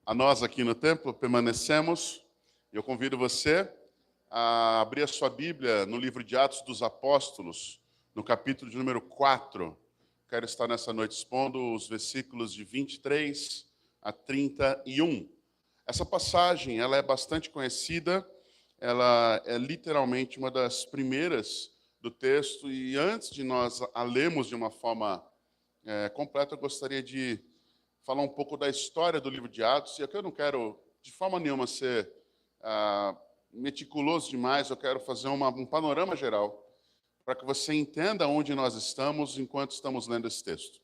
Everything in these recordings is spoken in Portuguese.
A nós aqui no templo permanecemos. Eu convido você a abrir a sua Bíblia no livro de Atos dos Apóstolos, no capítulo de número 4. Quero estar nessa noite expondo os versículos de 23 a 31. Essa passagem, ela é bastante conhecida, ela é literalmente uma das primeiras do texto, e antes de nós a lermos de uma forma completa, eu gostaria de falar um pouco da história do livro de Atos, e aqui eu não quero, de forma nenhuma, ser meticuloso demais, eu quero fazer um panorama geral, para que você entenda onde nós estamos enquanto estamos lendo esse texto.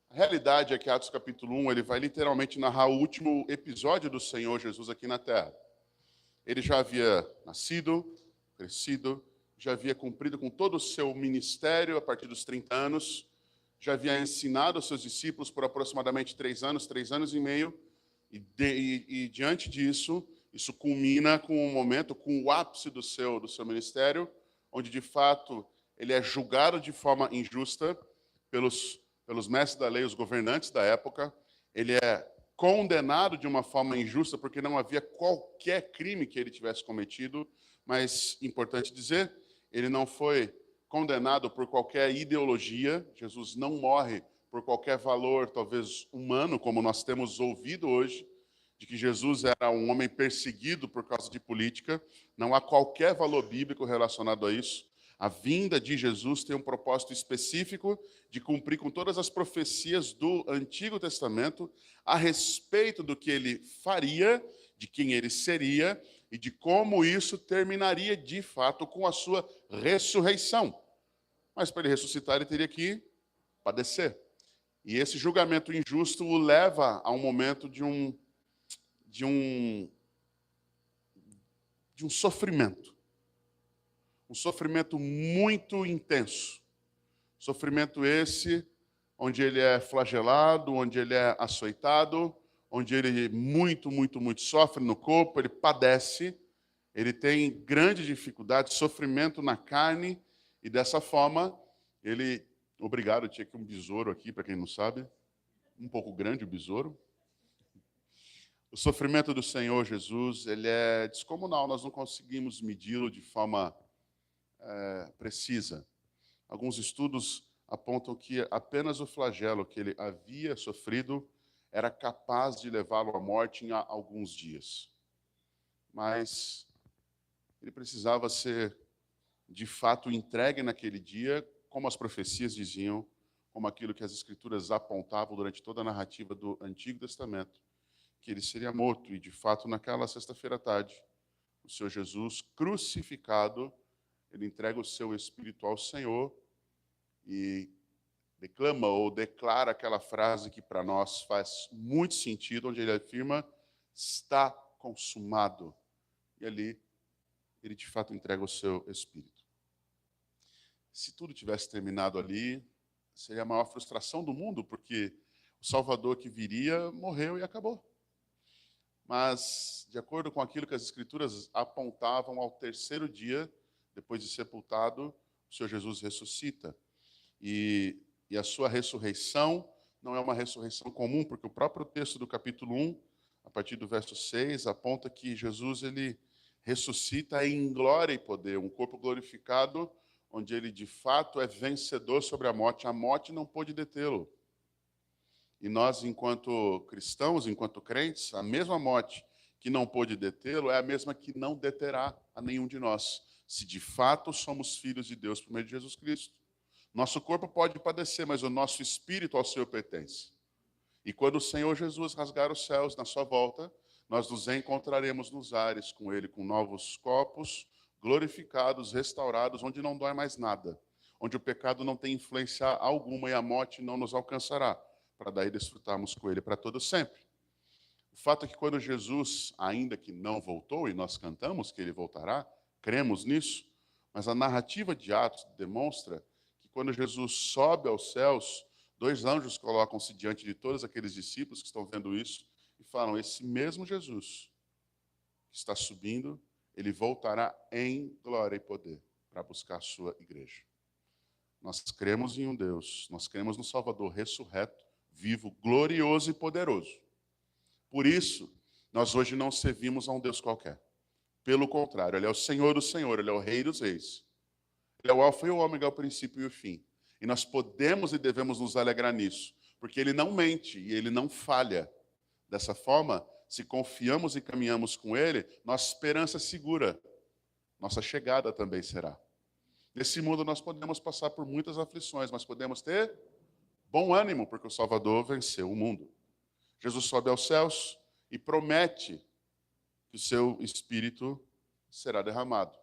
A realidade é que Atos capítulo 1, ele vai literalmente narrar o último episódio do Senhor Jesus aqui na Terra. Ele já havia nascido, crescido, já havia cumprido com todo o seu ministério a partir dos 30 anos, já havia ensinado aos seus discípulos por aproximadamente 3 anos e meio, e diante disso, isso culmina com um momento, com o ápice do seu ministério, onde, de fato, ele é julgado de forma injusta pelos mestres da lei, os governantes da época. Ele é condenado de uma forma injusta, porque não havia qualquer crime que ele tivesse cometido, mas, importante dizer, ele não foi condenado por qualquer ideologia. Jesus não morre por qualquer valor, talvez humano, como nós temos ouvido hoje, de que Jesus era um homem perseguido por causa de política. Não há qualquer valor bíblico relacionado a isso. A vinda de Jesus tem um propósito específico de cumprir com todas as profecias do Antigo Testamento a respeito do que ele faria, de quem ele seria e de como isso terminaria de fato com a sua ressurreição. Mas para ele ressuscitar, ele teria que padecer. E esse julgamento injusto o leva a um momento de um sofrimento. Um sofrimento muito intenso. Sofrimento esse onde ele é flagelado, onde ele é açoitado, onde ele muito sofre no corpo, ele padece, ele tem grande dificuldade, sofrimento na carne, e dessa forma, ele... Obrigado, tinha aqui um besouro aqui, para quem não sabe, um pouco grande o besouro. O sofrimento do Senhor Jesus, ele é descomunal, nós não conseguimos medi-lo de forma precisa. Alguns estudos apontam que apenas o flagelo que ele havia sofrido era capaz de levá-lo à morte em alguns dias. Mas ele precisava ser, de fato, entregue naquele dia, como as profecias diziam, como aquilo que as Escrituras apontavam durante toda a narrativa do Antigo Testamento, que ele seria morto. E, de fato, naquela sexta-feira à tarde, o Senhor Jesus, crucificado, ele entrega o seu espírito ao Senhor e declama ou declara aquela frase que para nós faz muito sentido, onde ele afirma: está consumado. E ali, ele de fato entrega o seu espírito. Se tudo tivesse terminado ali, seria a maior frustração do mundo, porque o Salvador que viria morreu e acabou. Mas, de acordo com aquilo que as Escrituras apontavam, ao terceiro dia, depois de sepultado, o Senhor Jesus ressuscita. E a sua ressurreição não é uma ressurreição comum, porque o próprio texto do capítulo 1, a partir do verso 6, aponta que Jesus ele ressuscita em glória e poder, um corpo glorificado, onde ele de fato é vencedor sobre a morte não pôde detê-lo. E nós, enquanto cristãos, enquanto crentes, a mesma morte que não pôde detê-lo é a mesma que não deterá a nenhum de nós, se de fato somos filhos de Deus por meio de Jesus Cristo. Nosso corpo pode padecer, mas o nosso espírito ao Senhor pertence. E quando o Senhor Jesus rasgar os céus na sua volta, nós nos encontraremos nos ares com Ele, com novos corpos, glorificados, restaurados, onde não dói mais nada, onde o pecado não tem influência alguma e a morte não nos alcançará, para daí desfrutarmos com Ele para todo sempre. O fato é que quando Jesus, ainda que não voltou, e nós cantamos que Ele voltará, cremos nisso, mas a narrativa de Atos demonstra que quando Jesus sobe aos céus, 2 anjos colocam-se diante de todos aqueles discípulos que estão vendo isso e falam: esse mesmo Jesus que está subindo, ele voltará em glória e poder para buscar a sua igreja. Nós cremos em um Deus, nós cremos no Salvador ressurreto, vivo, glorioso e poderoso. Por isso, nós hoje não servimos a um Deus qualquer. Pelo contrário, Ele é o Senhor do Senhor, Ele é o Rei dos Reis. Ele é o Alfa e o Ômega, o princípio e o fim. E nós podemos e devemos nos alegrar nisso, porque Ele não mente e Ele não falha. Dessa forma, se confiamos e caminhamos com Ele, nossa esperança é segura. Nossa chegada também será. Nesse mundo nós podemos passar por muitas aflições, mas podemos ter bom ânimo, porque o Salvador venceu o mundo. Jesus sobe aos céus e promete que o seu Espírito será derramado.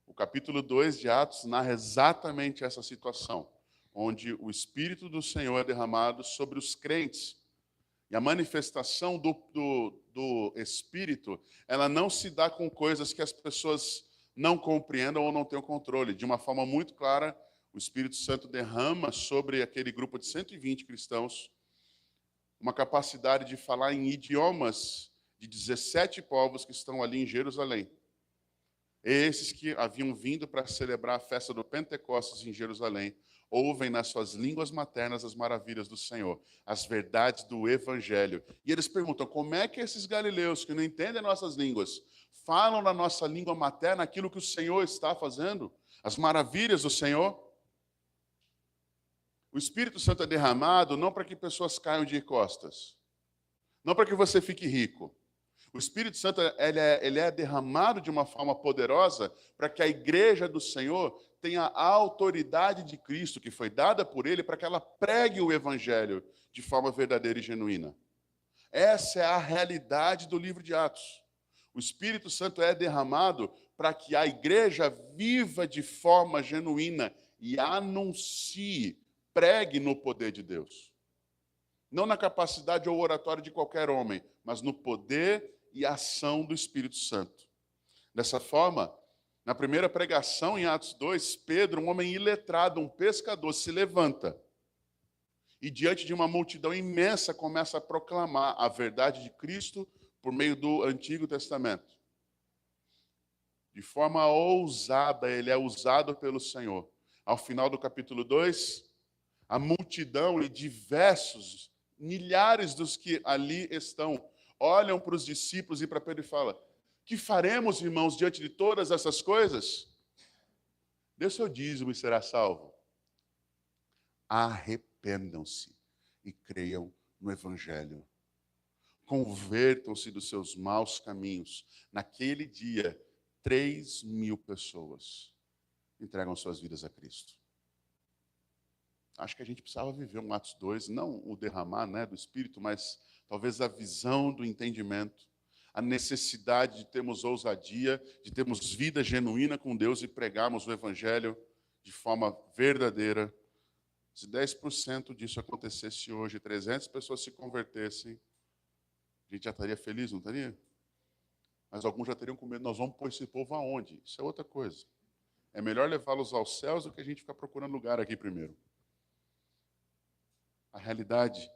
O capítulo 2 de Atos narra exatamente essa situação, onde o Espírito do Senhor é derramado sobre os crentes. E a manifestação do Espírito, ela não se dá com coisas que as pessoas não compreendam ou não tenham controle. De uma forma muito clara, o Espírito Santo derrama sobre aquele grupo de 120 cristãos uma capacidade de falar em idiomas de 17 povos que estão ali em Jerusalém. Esses que haviam vindo para celebrar a festa do Pentecostes em Jerusalém, ouvem nas suas línguas maternas as maravilhas do Senhor, as verdades do Evangelho. E eles perguntam, como é que esses galileus que não entendem nossas línguas, falam na nossa língua materna aquilo que o Senhor está fazendo? As maravilhas do Senhor? O Espírito Santo é derramado não para que pessoas caiam de costas, não para que você fique rico. O Espírito Santo ele é derramado de uma forma poderosa para que a igreja do Senhor tenha a autoridade de Cristo que foi dada por Ele para que ela pregue o Evangelho de forma verdadeira e genuína. Essa é a realidade do livro de Atos. O Espírito Santo é derramado para que a igreja viva de forma genuína e anuncie, pregue no poder de Deus. Não na capacidade ou oratória de qualquer homem, mas no poder e ação do Espírito Santo. Dessa forma, na primeira pregação em Atos 2, Pedro, um homem iletrado, um pescador, se levanta e diante de uma multidão imensa começa a proclamar a verdade de Cristo por meio do Antigo Testamento. De forma ousada, ele é usado pelo Senhor. Ao final do capítulo 2, a multidão e diversos, milhares dos que ali estão, olham para os discípulos e para Pedro e falam, que faremos, irmãos, diante de todas essas coisas? Dê o seu dízimo e será salvo. Arrependam-se e creiam no Evangelho. Convertam-se dos seus maus caminhos. Naquele dia, 3.000 pessoas entregam suas vidas a Cristo. Acho que a gente precisava viver um Atos 2, não o derramar, né, do Espírito, mas talvez a visão do entendimento, a necessidade de termos ousadia, de termos vida genuína com Deus e pregarmos o Evangelho de forma verdadeira. Se 10% disso acontecesse hoje, 300 pessoas se convertessem, a gente já estaria feliz, não estaria? Mas alguns já teriam com medo, nós vamos pôr esse povo aonde? Isso é outra coisa. É melhor levá-los aos céus do que a gente ficar procurando lugar aqui primeiro. A realidade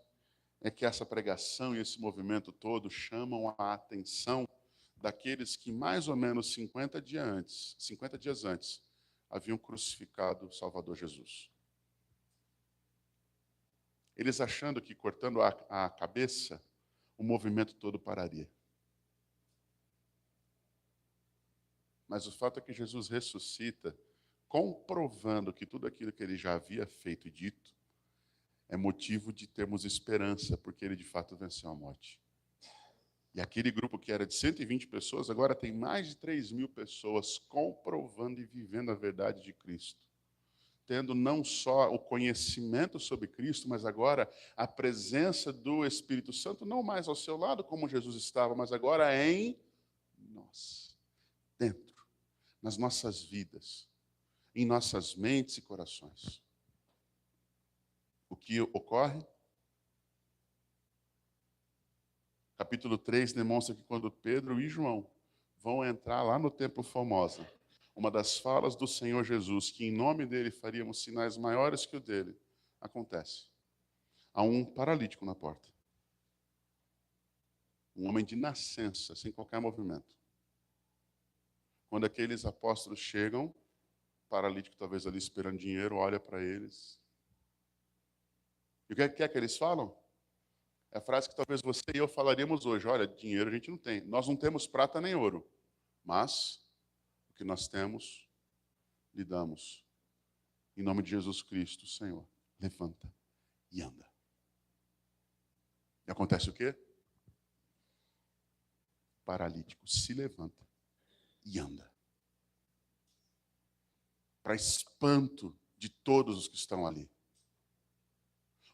é que essa pregação e esse movimento todo chamam a atenção daqueles que mais ou menos 50 dias antes, haviam crucificado o Salvador Jesus. Eles achando que cortando a cabeça, o movimento todo pararia. Mas o fato é que Jesus ressuscita, comprovando que tudo aquilo que ele já havia feito e dito é motivo de termos esperança, porque ele de fato venceu a morte. E aquele grupo que era de 120 pessoas, agora tem mais de 3.000 pessoas comprovando e vivendo a verdade de Cristo. Tendo não só o conhecimento sobre Cristo, mas agora a presença do Espírito Santo, não mais ao seu lado como Jesus estava, mas agora em nós, dentro, nas nossas vidas, em nossas mentes e corações. O que ocorre? Capítulo 3 demonstra que quando Pedro e João vão entrar lá no Templo Formosa, uma das falas do Senhor Jesus, que em nome dele faríamos sinais maiores que o dele, acontece. Há um paralítico na porta. Um homem de nascença, sem qualquer movimento. Quando aqueles apóstolos chegam, o paralítico talvez ali esperando dinheiro, olha para eles. E o que é que eles falam? É a frase que talvez você e eu falaríamos hoje. Olha, dinheiro a gente não tem. Nós não temos prata nem ouro. Mas o que nós temos, lhe damos. Em nome de Jesus Cristo, Senhor. Levanta e anda. E acontece o quê? O paralítico se levanta e anda. Para espanto de todos os que estão ali.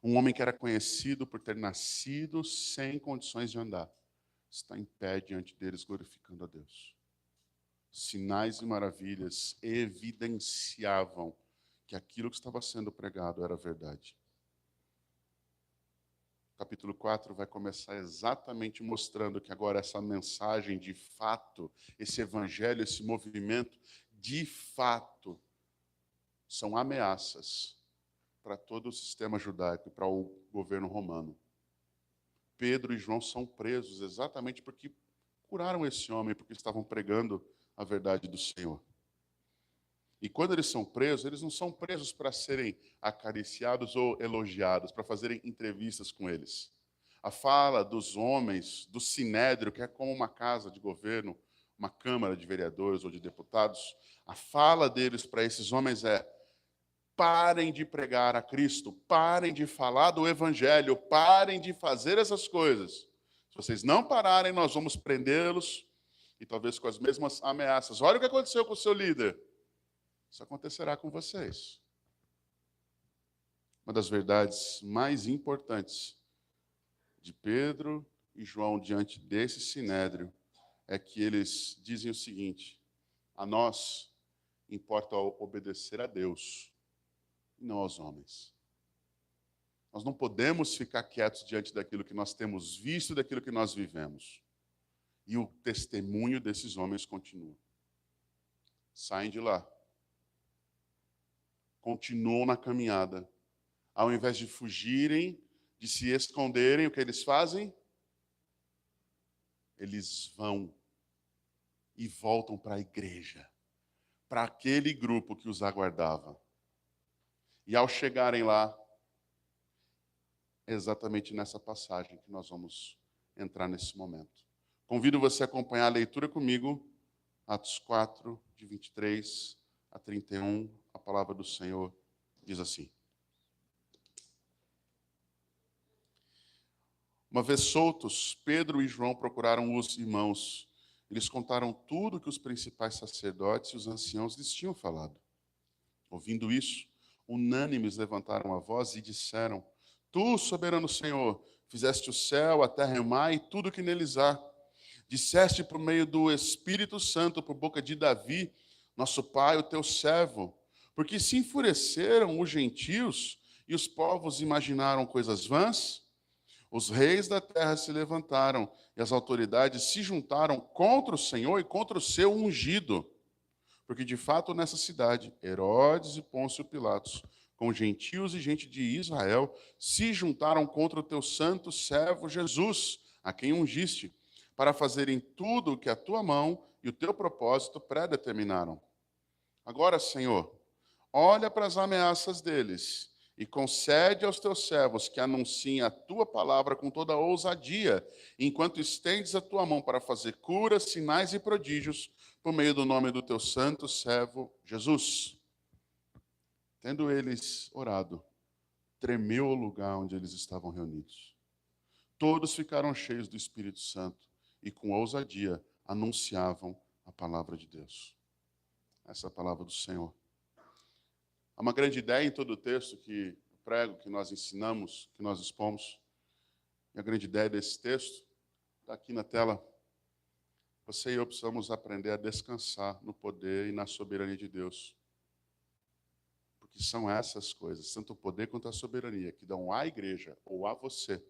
Um homem que era conhecido por ter nascido sem condições de andar, está em pé diante deles, glorificando a Deus. Sinais e maravilhas evidenciavam que aquilo que estava sendo pregado era verdade. O capítulo 4 vai começar exatamente mostrando que agora essa mensagem de fato, esse evangelho, esse movimento, de fato, são ameaças para todo o sistema judaico e para o governo romano. Pedro e João são presos exatamente porque curaram esse homem, porque estavam pregando a verdade do Senhor. E quando eles são presos, eles não são presos para serem acariciados ou elogiados, para fazerem entrevistas com eles. A fala dos homens, do Sinédrio, que é como uma casa de governo, uma câmara de vereadores ou de deputados, a fala deles para esses homens é: parem de pregar a Cristo, parem de falar do Evangelho, parem de fazer essas coisas. Se vocês não pararem, nós vamos prendê-los, e talvez com as mesmas ameaças. Olha o que aconteceu com o seu líder. Isso acontecerá com vocês. Uma das verdades mais importantes de Pedro e João diante desse sinédrio é que eles dizem o seguinte: a nós importa obedecer a Deus, e não aos homens. Nós não podemos ficar quietos diante daquilo que nós temos visto, daquilo que nós vivemos. E o testemunho desses homens continua. Saem de lá. Continuam na caminhada. Ao invés de fugirem, de se esconderem, o que eles fazem? Eles vão e voltam para a igreja, para aquele grupo que os aguardava. E ao chegarem lá, é exatamente nessa passagem que nós vamos entrar nesse momento. Convido você a acompanhar a leitura comigo, Atos 4, de 23 a 31, a palavra do Senhor diz assim: uma vez soltos, Pedro e João procuraram os irmãos. Eles contaram tudo que os principais sacerdotes e os anciãos lhes tinham falado. Ouvindo isso, unânimes levantaram a voz e disseram: tu, soberano Senhor, fizeste o céu, a terra e o mar e tudo que neles há. Disseste por meio do Espírito Santo, por boca de Davi, nosso pai, o teu servo, porque se enfureceram os gentios e os povos imaginaram coisas vãs. Os reis da terra se levantaram e as autoridades se juntaram contra o Senhor e contra o seu ungido. Porque, de fato, nessa cidade, Herodes e Pôncio Pilatos, com gentios e gente de Israel, se juntaram contra o teu santo servo Jesus, a quem ungiste, para fazerem tudo o que a tua mão e o teu propósito predeterminaram. Agora, Senhor, olha para as ameaças deles e concede aos teus servos que anunciem a tua palavra com toda ousadia, enquanto estendes a tua mão para fazer curas, sinais e prodígios, por meio do nome do teu santo servo Jesus. Tendo eles orado, tremeu o lugar onde eles estavam reunidos. Todos ficaram cheios do Espírito Santo e com ousadia anunciavam a palavra de Deus. Essa é a palavra do Senhor. Há uma grande ideia em todo o texto que eu prego, que nós ensinamos, que nós expomos. E a grande ideia desse texto está aqui na tela. Você e eu precisamos aprender a descansar no poder e na soberania de Deus. Porque são essas coisas, tanto o poder quanto a soberania, que dão à igreja ou a você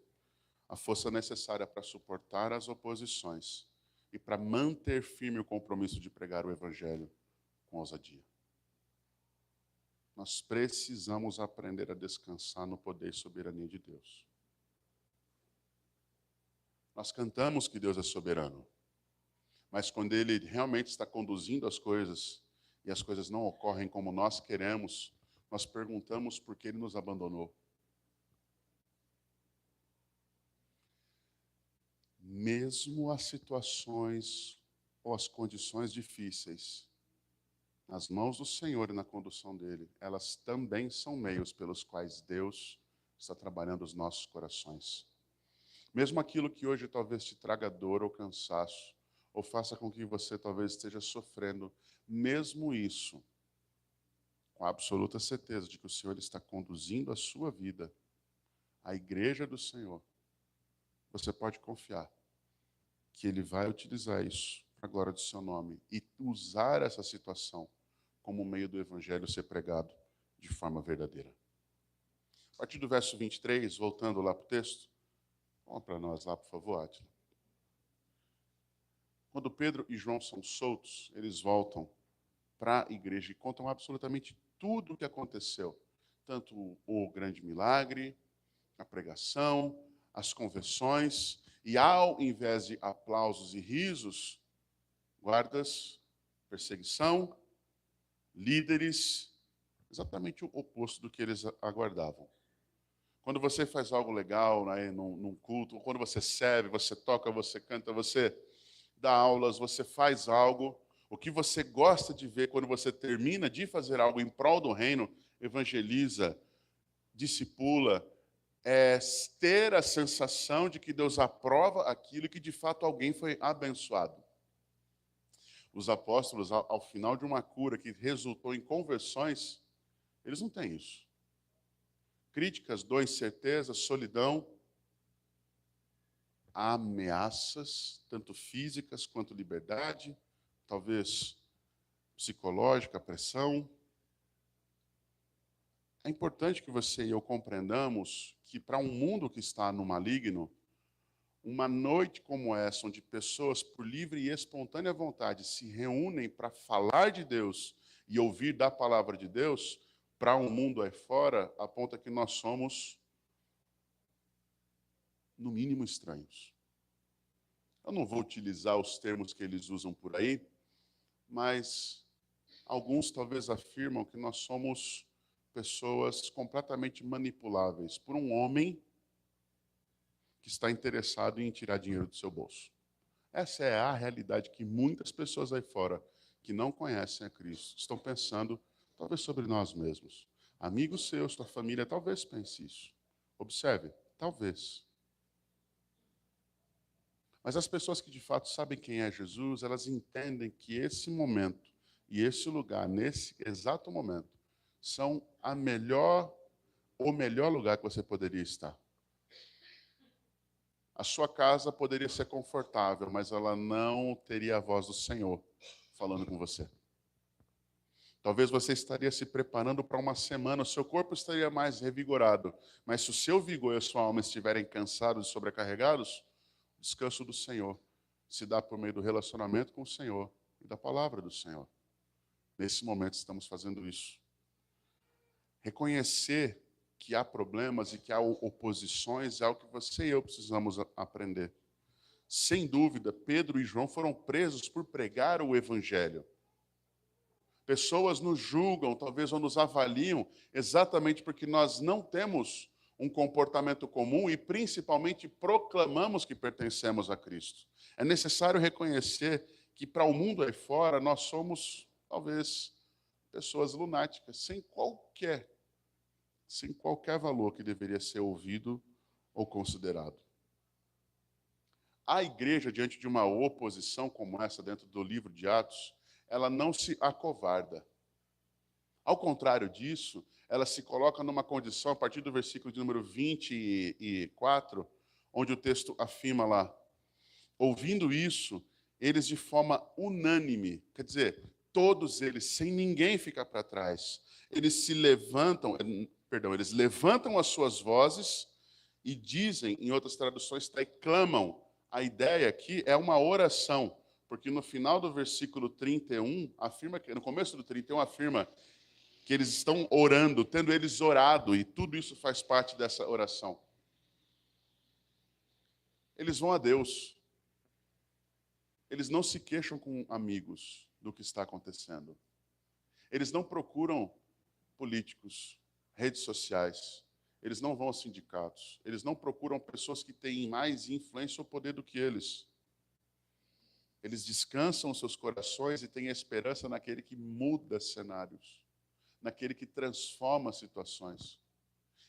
a força necessária para suportar as oposições e para manter firme o compromisso de pregar o evangelho com ousadia. Nós precisamos aprender a descansar no poder e soberania de Deus. Nós cantamos que Deus é soberano, mas quando Ele realmente está conduzindo as coisas e as coisas não ocorrem como nós queremos, nós perguntamos por que Ele nos abandonou. mesmo as situações ou as condições difíceis, nas mãos do Senhor e na condução dele, elas também são meios pelos quais Deus está trabalhando os nossos corações. Mesmo aquilo que hoje talvez te traga dor ou cansaço, ou faça com que você talvez esteja sofrendo, mesmo isso, com a absoluta certeza de que o Senhor está conduzindo a sua vida, a igreja do Senhor, você pode confiar que Ele vai utilizar isso para a glória do seu nome e usar essa situação como meio do Evangelho ser pregado de forma verdadeira. A partir do verso 23, voltando lá para o texto, vamos para nós lá, por favor, Átila. Quando Pedro e João são soltos, eles voltam para a igreja e contam absolutamente tudo o que aconteceu. Tanto o grande milagre, a pregação, as conversões, e ao invés de aplausos e risos, guardas, perseguição, líderes, exatamente o oposto do que eles aguardavam. Quando você faz algo legal, né, num culto, quando você serve, você toca, você canta, você dá aulas, você faz algo, o que você gosta de ver quando você termina de fazer algo em prol do reino, evangeliza, discipula, é ter a sensação de que Deus aprova aquilo e que de fato alguém foi abençoado. Os apóstolos, ao final de uma cura que resultou em conversões, eles não têm isso. Críticas, dor, incerteza, solidão, ameaças, tanto físicas quanto liberdade, talvez psicológica, pressão. É importante que você e eu compreendamos que para um mundo que está no maligno, uma noite como essa, onde pessoas por livre e espontânea vontade se reúnem para falar de Deus e ouvir da palavra de Deus, para um mundo aí fora, aponta que nós somos, no mínimo, estranhos. Eu não vou utilizar os termos que eles usam por aí, mas alguns talvez afirmam que nós somos pessoas completamente manipuláveis por um homem que está interessado em tirar dinheiro do seu bolso. Essa é a realidade que muitas pessoas aí fora que não conhecem a Cristo estão pensando, talvez sobre nós mesmos. Amigos seus, tua família, talvez pense isso. Observe, talvez. Mas as pessoas que de fato sabem quem é Jesus, elas entendem que esse momento e esse lugar, nesse exato momento, são o melhor lugar que você poderia estar. A sua casa poderia ser confortável, mas ela não teria a voz do Senhor falando com você. Talvez você estaria se preparando para uma semana, o seu corpo estaria mais revigorado, mas se o seu vigor e a sua alma estiverem cansados e sobrecarregados, o descanso do Senhor se dá por meio do relacionamento com o Senhor e da palavra do Senhor. Nesse momento estamos fazendo isso. Reconhecer que há problemas e que há oposições é algo que você e eu precisamos aprender. Sem dúvida, Pedro e João foram presos por pregar o Evangelho. Pessoas nos julgam, talvez, ou nos avaliam, exatamente porque nós não temos um comportamento comum e, principalmente, proclamamos que pertencemos a Cristo. É necessário reconhecer que, para o mundo aí fora, nós somos, talvez, pessoas lunáticas, sem qualquer valor que deveria ser ouvido ou considerado. A igreja, diante de uma oposição como essa dentro do livro de Atos, ela não se acovarda. Ao contrário disso, ela se coloca numa condição, a partir do versículo de número 24, onde o texto afirma lá, ouvindo isso, eles de forma unânime, quer dizer, todos eles, sem ninguém ficar para trás, eles levantam as suas vozes e dizem, em outras traduções, clamam. A ideia aqui é uma oração, porque no final do versículo 31, no começo do 31, afirma que eles estão orando, tendo eles orado, e tudo isso faz parte dessa oração. Eles vão a Deus. Eles não se queixam com amigos do que está acontecendo. Eles não procuram políticos, redes sociais. eles não vão a sindicatos, eles não procuram pessoas que têm mais influência ou poder do que eles. Eles descansam os seus corações e têm a esperança naquele que muda cenários, naquele que transforma situações.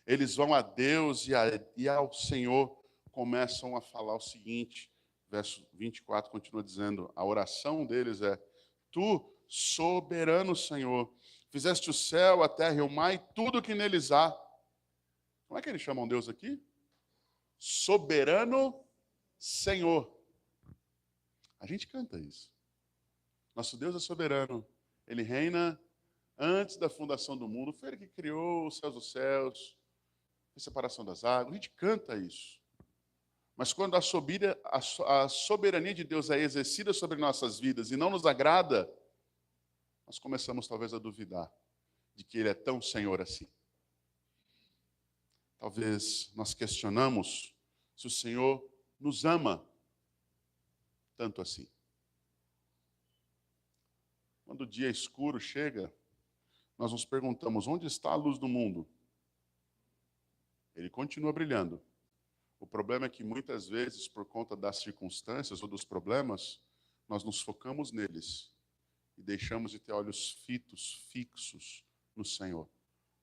Eles vão a Deus e ao Senhor começam a falar o seguinte, verso 24 continua dizendo, a oração deles é: Tu, soberano Senhor, fizeste o céu, a terra e o mar e tudo que neles há. Como é que eles chamam Deus aqui? Soberano Senhor. A gente canta isso. Nosso Deus é soberano. Ele reina antes da fundação do mundo. Foi Ele que criou os céus dos céus, a separação das águas. A gente canta isso. Mas quando a soberania de Deus é exercida sobre nossas vidas e não nos agrada, nós começamos talvez a duvidar de que Ele é tão Senhor assim. Talvez nós questionamos se o Senhor nos ama tanto assim. Quando o dia escuro chega, nós nos perguntamos: onde está a luz do mundo? Ele continua brilhando. O problema é que muitas vezes, por conta das circunstâncias ou dos problemas, nós nos focamos neles e deixamos de ter olhos fixos no Senhor.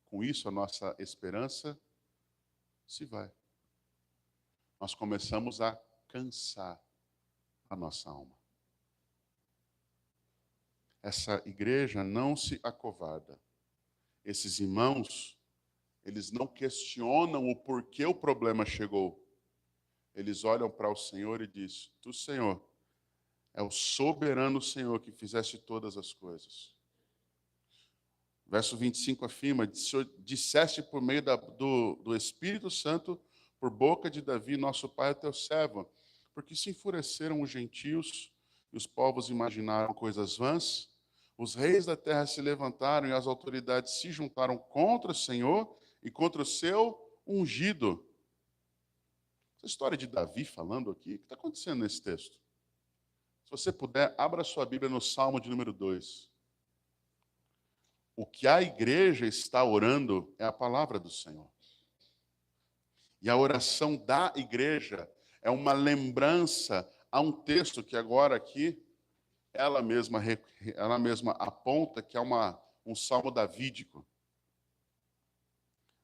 Com isso, a nossa esperança se vai. Nós começamos a cansar a nossa alma. Essa igreja não se acovarda. Esses irmãos, eles não questionam o porquê o problema chegou. Eles olham para o Senhor e dizem: Tu, Senhor, é o soberano Senhor que fizeste todas as coisas. Verso 25 afirma: Disseste por meio do Espírito Santo, por boca de Davi, nosso pai, teu servo, porque se enfureceram os gentios e os povos imaginaram coisas vãs, os reis da terra se levantaram e as autoridades se juntaram contra o Senhor e contra o seu ungido. Essa história de Davi falando aqui, o que está acontecendo nesse texto? Se você puder, abra sua Bíblia no Salmo de número 2. O que a igreja está orando é a palavra do Senhor. E a oração da igreja é uma lembrança a um texto que agora aqui ela mesma aponta que é um salmo davídico.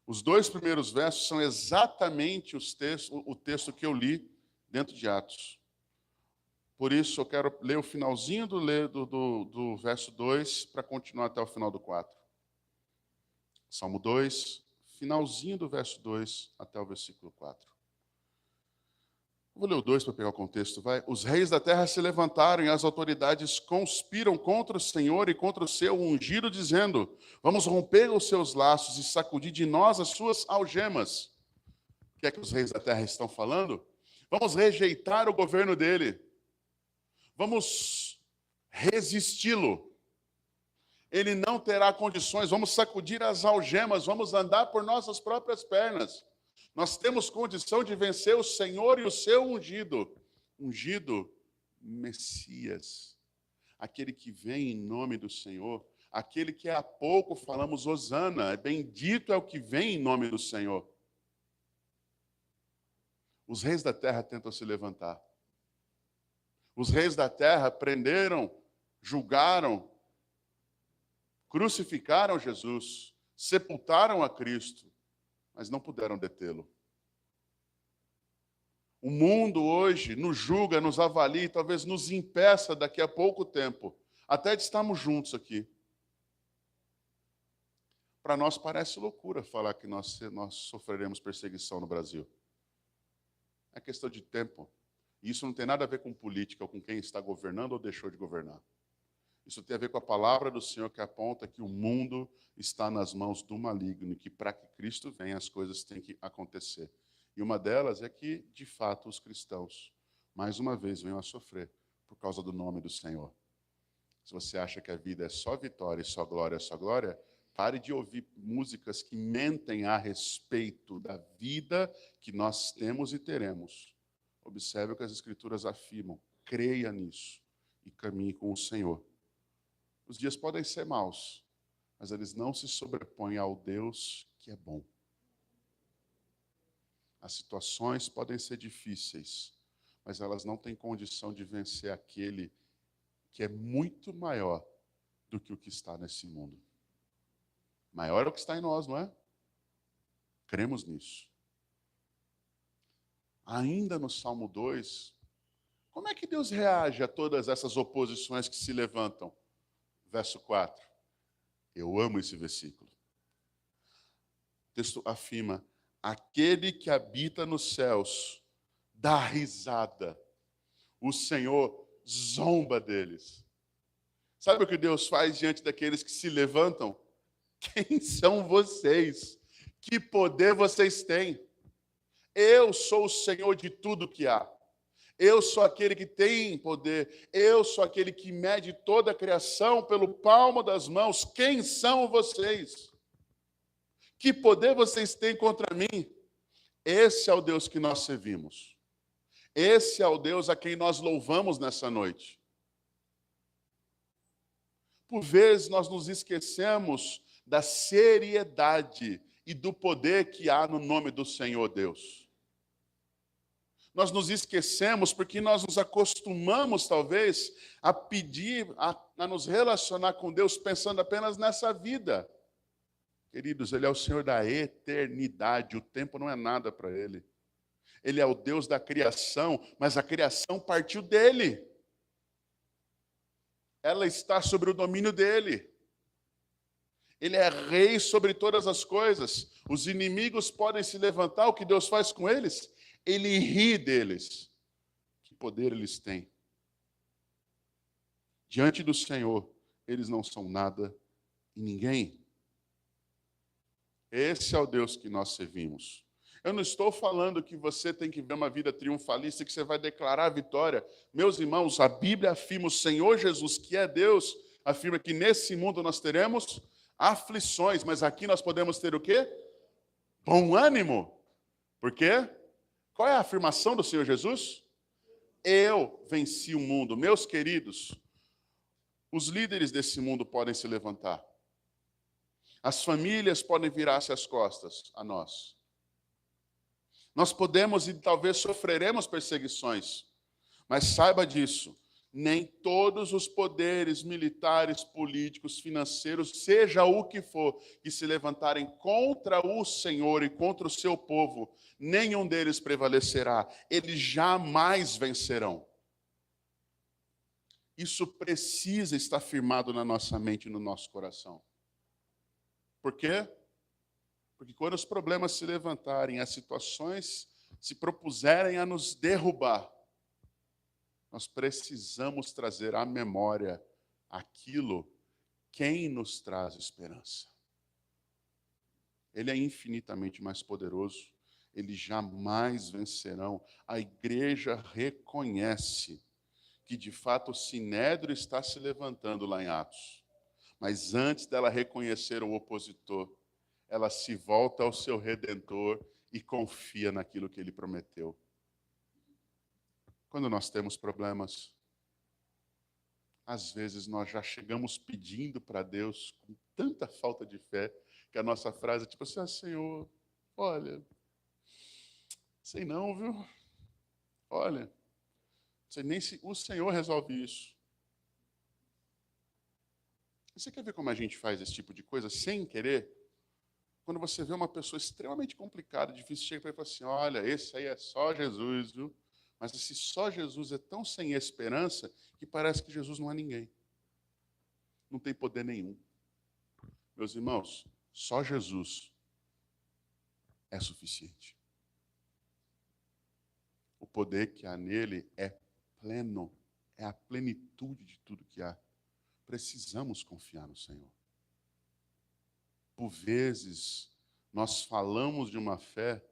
Os dois primeiros versos são exatamente o texto que eu li dentro de Atos. Por isso, eu quero ler o finalzinho do verso 2 para continuar até o final do 4. Salmo 2, finalzinho do verso 2 até o versículo 4. Vou ler o 2 para pegar o contexto, vai. Os reis da terra se levantaram e as autoridades conspiram contra o Senhor e contra o seu ungido, dizendo: Vamos romper os seus laços e sacudir de nós as suas algemas. O que é que os reis da terra estão falando? Vamos rejeitar o governo dele. Vamos resisti-lo. Ele não terá condições. Vamos sacudir as algemas. Vamos andar por nossas próprias pernas. Nós temos condição de vencer o Senhor e o seu ungido. Ungido, Messias. Aquele que vem em nome do Senhor. Aquele que há pouco falamos hosana. Bendito é o que vem em nome do Senhor. Os reis da terra tentam se levantar. Os reis da terra prenderam, julgaram, crucificaram Jesus, sepultaram a Cristo, mas não puderam detê-lo. O mundo hoje nos julga, nos avalia e talvez nos impeça daqui a pouco tempo, até de estarmos juntos aqui. Para nós parece loucura falar que nós sofreremos perseguição no Brasil. É questão de tempo. E isso não tem nada a ver com política ou com quem está governando ou deixou de governar. Isso tem a ver com a palavra do Senhor que aponta que o mundo está nas mãos do maligno e que para que Cristo venha as coisas têm que acontecer. E uma delas é que, de fato, os cristãos, mais uma vez, venham a sofrer por causa do nome do Senhor. Se você acha que a vida é só vitória e só glória, pare de ouvir músicas que mentem a respeito da vida que nós temos e teremos. Observe o que as Escrituras afirmam. Creia nisso e caminhe com o Senhor. Os dias podem ser maus, mas eles não se sobrepõem ao Deus que é bom. As situações podem ser difíceis, mas elas não têm condição de vencer aquele que é muito maior do que o que está nesse mundo. Maior é o que está em nós, não é? Cremos nisso. Ainda no Salmo 2, como é que Deus reage a todas essas oposições que se levantam? Verso 4. Eu amo esse versículo. O texto afirma: aquele que habita nos céus dá risada. O Senhor zomba deles. Sabe o que Deus faz diante daqueles que se levantam? Quem são vocês? Que poder vocês têm? Eu sou o Senhor de tudo que há. Eu sou aquele que tem poder. Eu sou aquele que mede toda a criação pelo palmo das mãos. Quem são vocês? Que poder vocês têm contra mim? Esse é o Deus que nós servimos. Esse é o Deus a quem nós louvamos nessa noite. Por vezes nós nos esquecemos da seriedade e do poder que há no nome do Senhor Deus. Nós nos esquecemos porque nós nos acostumamos, talvez, a pedir, a nos relacionar com Deus pensando apenas nessa vida. Queridos, Ele é o Senhor da eternidade, o tempo não é nada para Ele. Ele é o Deus da criação, mas a criação partiu dEle. Ela está sobre o domínio dEle. Ele é rei sobre todas as coisas. Os inimigos podem se levantar, o que Deus faz com eles? Ele ri deles. Que poder eles têm? Diante do Senhor, eles não são nada e ninguém. Esse é o Deus que nós servimos. Eu não estou falando que você tem que ver uma vida triunfalista, que você vai declarar a vitória. Meus irmãos, a Bíblia afirma, o Senhor Jesus, que é Deus, afirma que nesse mundo nós teremos aflições, mas aqui nós podemos ter o quê? Bom ânimo. Por quê? Qual é a afirmação do Senhor Jesus? Eu venci o mundo. Meus queridos, os líderes desse mundo podem se levantar. As famílias podem virar-se as costas a nós. Nós podemos e talvez sofreremos perseguições, mas saiba disso, nem todos os poderes militares, políticos, financeiros, seja o que for, que se levantarem contra o Senhor e contra o seu povo, nenhum deles prevalecerá. Eles jamais vencerão. Isso precisa estar firmado na nossa mente e no nosso coração. Por quê? Porque quando os problemas se levantarem, as situações se propuserem a nos derrubar, nós precisamos trazer à memória aquilo, quem nos traz esperança. Ele é infinitamente mais poderoso, eles jamais vencerão. A igreja reconhece que, de fato, o Sinédrio está se levantando lá em Atos. Mas antes dela reconhecer o opositor, ela se volta ao seu Redentor e confia naquilo que ele prometeu. Quando nós temos problemas, às vezes nós já chegamos pedindo para Deus com tanta falta de fé, que a nossa frase é tipo assim: Senhor, olha, sei não, viu? Olha, não sei nem se o Senhor resolve isso. Você quer ver como a gente faz esse tipo de coisa sem querer? Quando você vê uma pessoa extremamente complicada, difícil, chega para ele e fala assim: olha, esse aí é só Jesus, viu? Mas esse só Jesus é tão sem esperança que parece que Jesus não é ninguém. Não tem poder nenhum. Meus irmãos, só Jesus é suficiente. O poder que há nele é pleno, é a plenitude de tudo que há. Precisamos confiar no Senhor. Por vezes, nós falamos de uma fé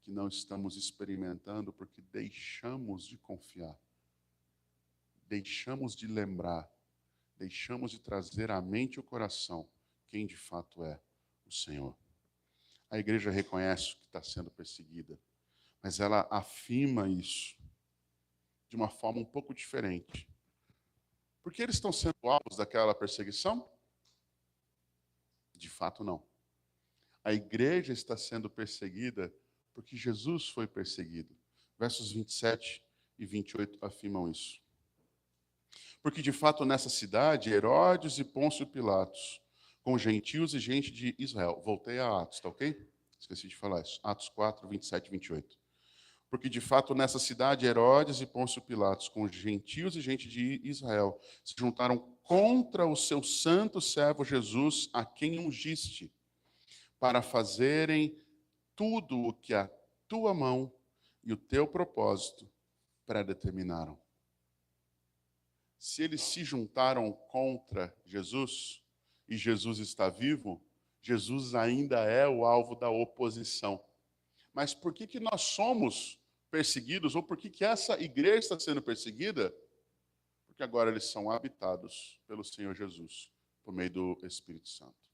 que não estamos experimentando porque deixamos de confiar, deixamos de lembrar, deixamos de trazer à mente e o coração quem de fato é o Senhor. A igreja reconhece que está sendo perseguida, mas ela afirma isso de uma forma um pouco diferente. Por que eles estão sendo alvos daquela perseguição? De fato, não. A igreja está sendo perseguida Porque Jesus foi perseguido. Versos 27 e 28 afirmam isso. Porque, de fato, nessa cidade, Herodes e Pôncio Pilatos, com gentios e gente de Israel. Voltei a Atos, tá ok? Esqueci de falar isso. Atos 4, 27 e 28. Porque, de fato, nessa cidade, Herodes e Pôncio Pilatos, com gentios e gente de Israel, se juntaram contra o seu santo servo Jesus, a quem ungiste, para fazerem tudo o que a tua mão e o teu propósito predeterminaram. Se eles se juntaram contra Jesus, e Jesus está vivo, Jesus ainda é o alvo da oposição. Mas por que nós somos perseguidos, ou por que essa igreja está sendo perseguida? Porque agora eles são habitados pelo Senhor Jesus, por meio do Espírito Santo.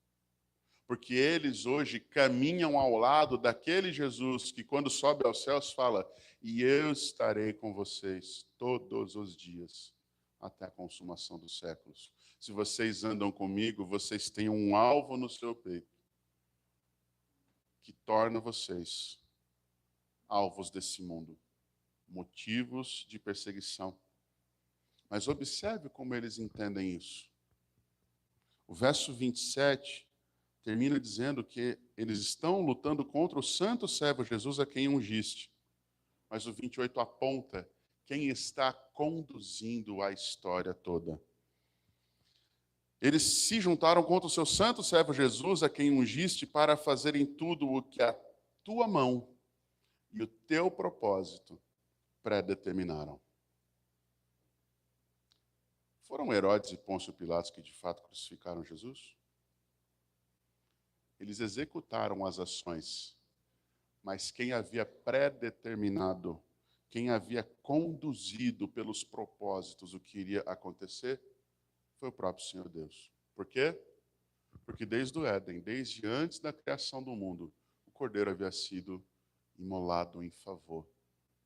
Porque eles hoje caminham ao lado daquele Jesus que, quando sobe aos céus, fala: e eu estarei com vocês todos os dias, até a consumação dos séculos. Se vocês andam comigo, vocês têm um alvo no seu peito, que torna vocês alvos desse mundo, motivos de perseguição. Mas observe como eles entendem isso. O verso 27 termina dizendo que eles estão lutando contra o santo servo Jesus a quem ungiste. Mas o 28 aponta quem está conduzindo a história toda. Eles se juntaram contra o seu santo servo Jesus, a quem ungiste, para fazerem tudo o que a tua mão e o teu propósito predeterminaram. Foram Herodes e Pôncio Pilatos que de fato crucificaram Jesus? Eles executaram as ações, mas quem havia predeterminado, quem havia conduzido pelos propósitos o que iria acontecer, foi o próprio Senhor Deus. Por quê? Porque desde o Éden, desde antes da criação do mundo, o Cordeiro havia sido imolado em favor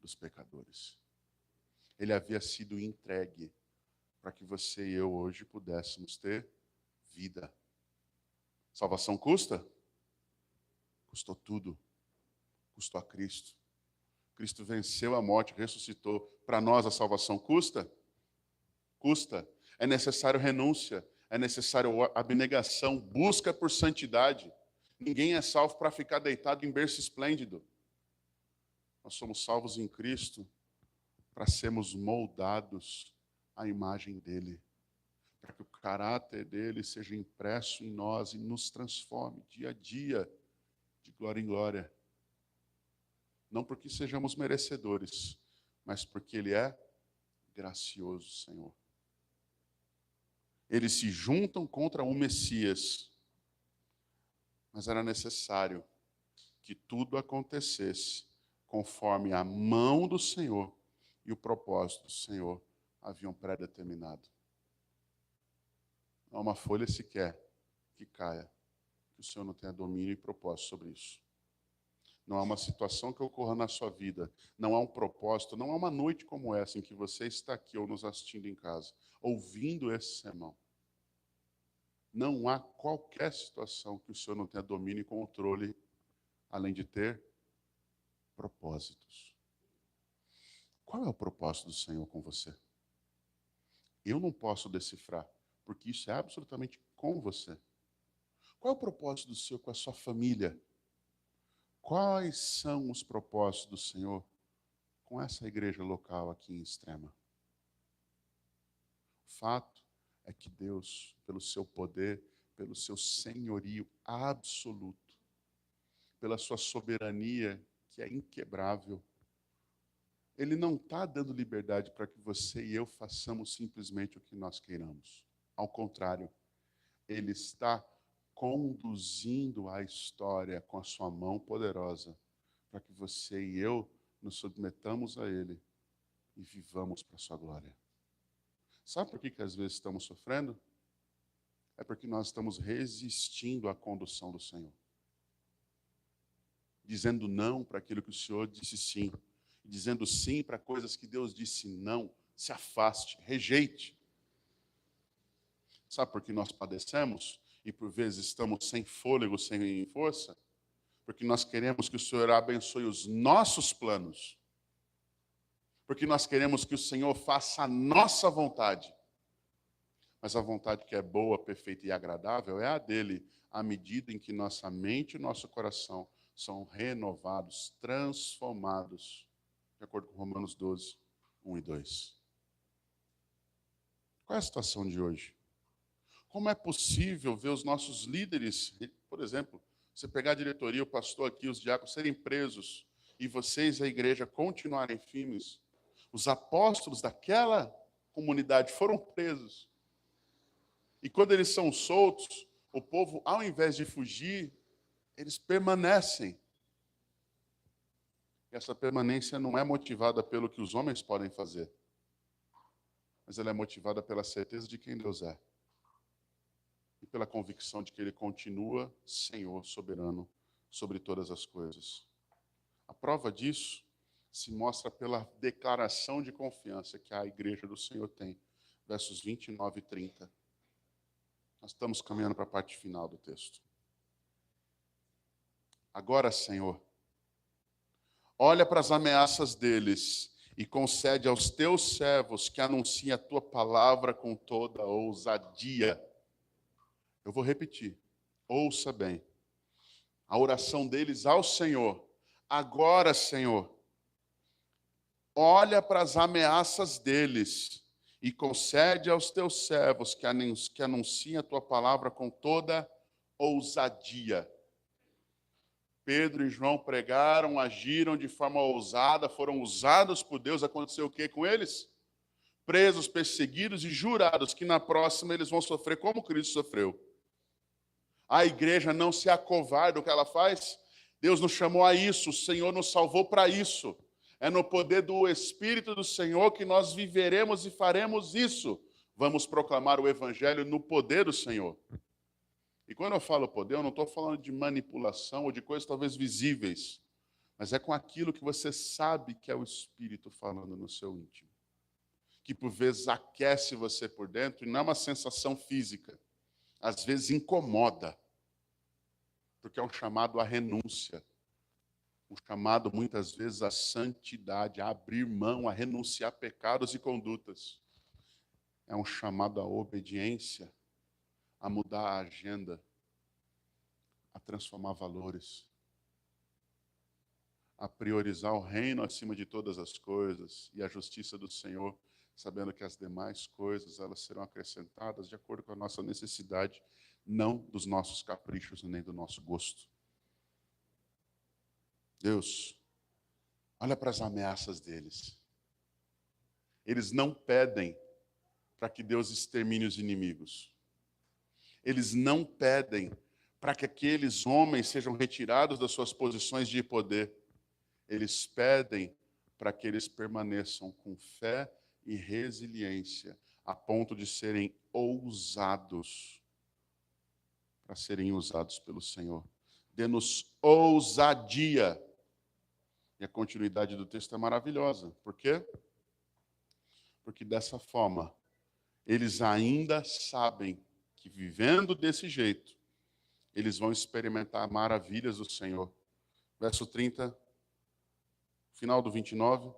dos pecadores. Ele havia sido entregue para que você e eu hoje pudéssemos ter vida. Salvação custa? Custou tudo. Custou a Cristo. Cristo venceu a morte, ressuscitou. Para nós a salvação custa? Custa. É necessário renúncia, é necessário abnegação, busca por santidade. Ninguém é salvo para ficar deitado em berço esplêndido. Nós somos salvos em Cristo para sermos moldados à imagem dele, para que o caráter dele seja impresso em nós e nos transforme dia a dia, de glória em glória. Não porque sejamos merecedores, mas porque ele é gracioso, Senhor. Eles se juntam contra o Messias, mas era necessário que tudo acontecesse conforme a mão do Senhor e o propósito do Senhor haviam predeterminado. Não há uma folha sequer que caia, que o Senhor não tenha domínio e propósito sobre isso. Não há uma situação que ocorra na sua vida, não há um propósito, não há uma noite como essa em que você está aqui ou nos assistindo em casa, ouvindo esse sermão. Não há qualquer situação que o Senhor não tenha domínio e controle, além de ter propósitos. Qual é o propósito do Senhor com você? Eu não posso decifrar, porque isso é absolutamente com você. Qual é o propósito do Senhor com a sua família? Quais são os propósitos do Senhor com essa igreja local aqui em Extrema? O fato é que Deus, pelo seu poder, pelo seu senhorio absoluto, pela sua soberania que é inquebrável, Ele não está dando liberdade para que você e eu façamos simplesmente o que nós queiramos. Ao contrário, Ele está conduzindo a história com a sua mão poderosa para que você e eu nos submetamos a Ele e vivamos para a sua glória. Sabe por que às vezes estamos sofrendo? É porque nós estamos resistindo à condução do Senhor. Dizendo não para aquilo que o Senhor disse sim. Dizendo sim para coisas que Deus disse não. Se afaste, rejeite. Sabe por que nós padecemos? E por vezes estamos sem fôlego, sem força? porque nós queremos que o Senhor abençoe os nossos planos, porque nós queremos que o Senhor faça a nossa vontade. Mas a vontade que é boa, perfeita e agradável é a dele, à medida em que nossa mente e nosso coração são renovados, transformados, de acordo com Romanos 12, 1 e 2. Qual é a situação de hoje? Como é possível ver os nossos líderes, por exemplo, você pegar a diretoria, o pastor aqui, os diáconos serem presos e vocês, a igreja, continuarem firmes? Os apóstolos daquela comunidade foram presos. E quando eles são soltos, o povo, ao invés de fugir, eles permanecem. E essa permanência não é motivada pelo que os homens podem fazer, mas ela é motivada pela certeza de quem Deus é. E pela convicção de que Ele continua Senhor soberano sobre todas as coisas. A prova disso se mostra pela declaração de confiança que a igreja do Senhor tem. Versos 29 e 30. Nós estamos caminhando para a parte final do texto. Agora, Senhor, olha para as ameaças deles e concede aos teus servos que anunciem a tua palavra com toda ousadia. Eu vou repetir. Ouça bem. A oração deles ao Senhor. Agora, Senhor, olha para as ameaças deles e concede aos teus servos que anunciem a tua palavra com toda ousadia. Pedro e João pregaram, agiram de forma ousada, foram usados por Deus. Aconteceu o que com eles? Presos, perseguidos e jurados que na próxima eles vão sofrer como Cristo sofreu. A igreja não se acovarda, o que ela faz? Deus nos chamou a isso, o Senhor nos salvou para isso. É no poder do Espírito do Senhor que nós viveremos e faremos isso. Vamos proclamar o Evangelho no poder do Senhor. E quando eu falo poder, eu não estou falando de manipulação ou de coisas talvez visíveis, mas é com aquilo que você sabe que é o Espírito falando no seu íntimo. Que por vezes aquece você por dentro e não é uma sensação física. Às vezes incomoda. Porque é um chamado à renúncia. Um chamado, muitas vezes, à santidade, a abrir mão, a renunciar a pecados e condutas. É um chamado à obediência, a mudar a agenda, a transformar valores, a priorizar o reino acima de todas as coisas e a justiça do Senhor, sabendo que as demais coisas elas serão acrescentadas de acordo com a nossa necessidade, não dos nossos caprichos nem do nosso gosto. Deus, olha para as ameaças deles. Eles não pedem para que Deus extermine os inimigos. Eles não pedem para que aqueles homens sejam retirados das suas posições de poder. Eles pedem para que eles permaneçam com fé e resiliência, a ponto de serem ousados para serem usados pelo Senhor. Dê-nos ousadia. E a continuidade do texto é maravilhosa. Por quê? Porque dessa forma, eles ainda sabem que vivendo desse jeito, eles vão experimentar maravilhas do Senhor. Verso 30, final do 29.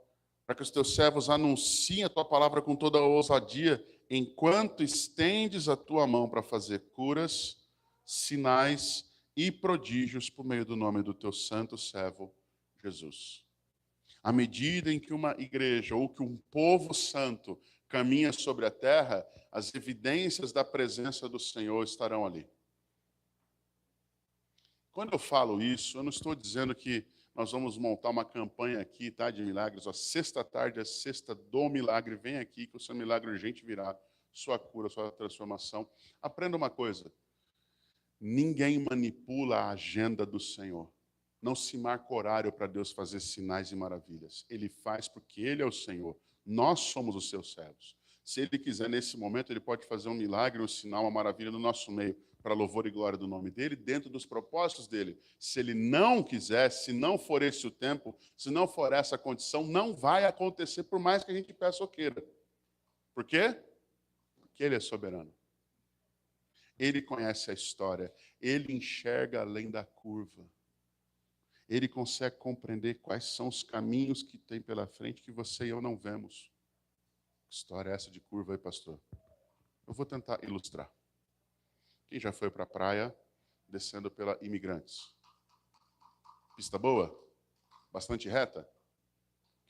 Para que os teus servos anunciem a tua palavra com toda a ousadia, enquanto estendes a tua mão para fazer curas, sinais e prodígios por meio do nome do teu santo servo Jesus. À medida em que uma igreja ou que um povo santo caminha sobre a terra, as evidências da presença do Senhor estarão ali. Quando eu falo isso, eu não estou dizendo que nós vamos montar uma campanha aqui, tá, de milagres. Sexta tarde é sexta do milagre. Vem aqui que o seu milagre urgente virá. Sua cura, sua transformação. Aprenda uma coisa. Ninguém manipula a agenda do Senhor. Não se marca horário para Deus fazer sinais e maravilhas. Ele faz porque Ele é o Senhor. Nós somos os seus servos. Se Ele quiser, nesse momento, Ele pode fazer um milagre, um sinal, uma maravilha no nosso meio, para louvor e glória do nome dEle, dentro dos propósitos dEle. Se Ele não quiser, se não for esse o tempo, se não for essa a condição, não vai acontecer, por mais que a gente peça ou queira. Por quê? Porque Ele é soberano. Ele conhece a história. Ele enxerga além da curva. Ele consegue compreender quais são os caminhos que tem pela frente que você e eu não vemos. Que história é essa de curva aí, pastor? Eu vou tentar ilustrar. Quem já foi para a praia descendo pela Imigrantes? Pista boa? Bastante reta?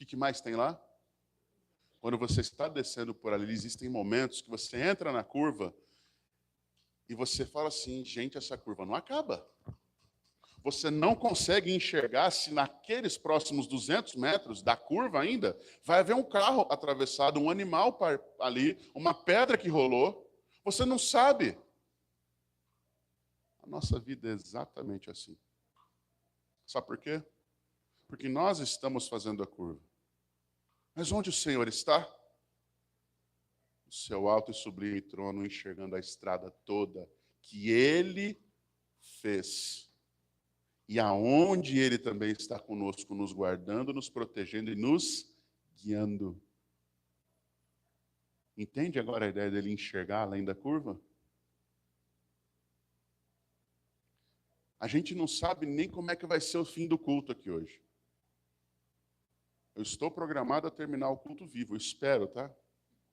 O que mais tem lá? Quando você está descendo por ali, existem momentos que você entra na curva e você fala assim, gente, essa curva não acaba. Você não consegue enxergar se naqueles próximos 200 metros da curva ainda vai haver um carro atravessado, um animal ali, uma pedra que rolou. Você não sabe. A nossa vida é exatamente assim. Sabe por quê? Porque nós estamos fazendo a curva. Mas onde o Senhor está? O seu alto e sublime trono, enxergando a estrada toda que Ele fez. E aonde Ele também está conosco, nos guardando, nos protegendo e nos guiando. Entende agora a ideia dele enxergar além da curva? A gente não sabe nem como é que vai ser o fim do culto aqui hoje. Eu estou programado a terminar o culto vivo, eu espero, tá?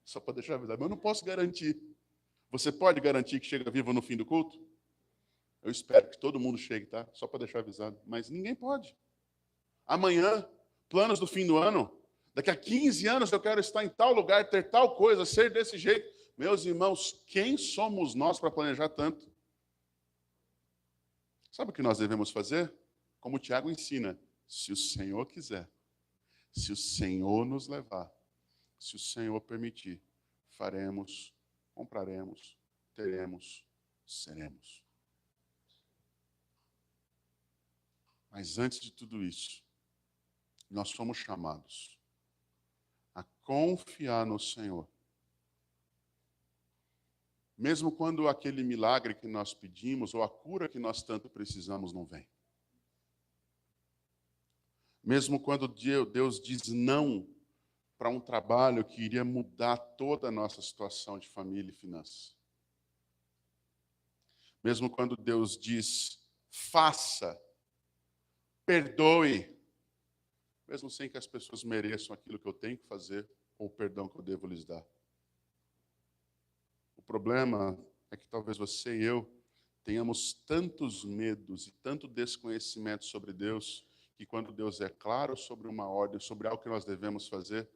Só para deixar avisado, mas eu não posso garantir. Você pode garantir que chega vivo no fim do culto? Eu espero que todo mundo chegue, tá? Só para deixar avisado. Mas ninguém pode. Amanhã, planos do fim do ano. Daqui a 15 anos eu quero estar em tal lugar, ter tal coisa, ser desse jeito. Meus irmãos, quem somos nós para planejar tanto? Sabe o que nós devemos fazer? Como o Tiago ensina, se o Senhor quiser, se o Senhor nos levar, se o Senhor permitir, faremos, compraremos, teremos, seremos. Mas antes de tudo isso, nós somos chamados a confiar no Senhor. Mesmo quando aquele milagre que nós pedimos ou a cura que nós tanto precisamos não vem. Mesmo quando Deus diz não para um trabalho que iria mudar toda a nossa situação de família e finanças. Mesmo quando Deus diz faça, perdoe, mesmo sem que as pessoas mereçam aquilo que eu tenho que fazer ou o perdão que eu devo lhes dar. O problema é que talvez você e eu tenhamos tantos medos e tanto desconhecimento sobre Deus, que quando Deus é claro sobre uma ordem, sobre algo que nós devemos fazer,